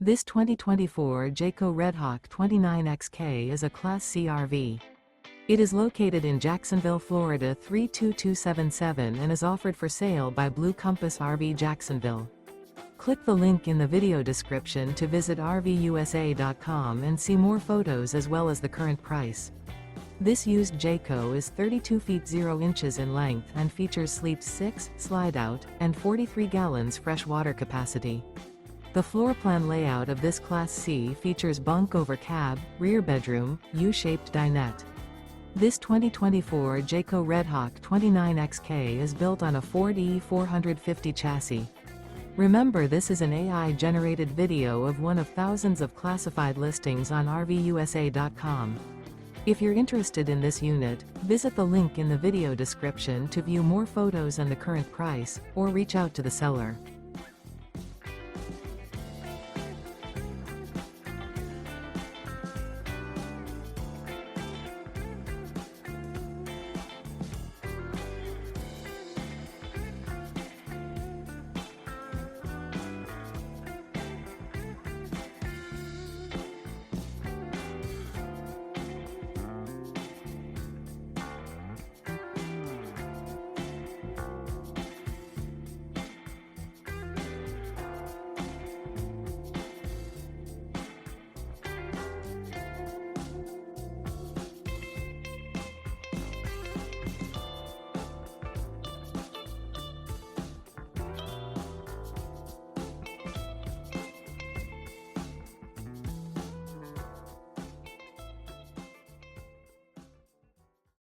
This 2024 Jayco Redhawk 29xk is a Class C RV. It is located in Jacksonville, Florida 32277 and is offered for sale by Blue Compass RV Jacksonville. Click the link in the video description to visit RVUSA.com and see more photos as well as the current price. This used Jayco is 32 feet 0 inches in length and features sleeps 6, slide-out, and 43 gallons fresh water capacity. The floor plan layout of this Class C features bunk over cab, rear bedroom, U-shaped dinette. This 2024 Jayco Redhawk 29xk is built on a Ford E450 chassis. Remember, this is an AI-generated video of one of thousands of classified listings on RVUSA.com. If you're interested in this unit, visit the link in the video description to view more photos and the current price, or reach out to the seller.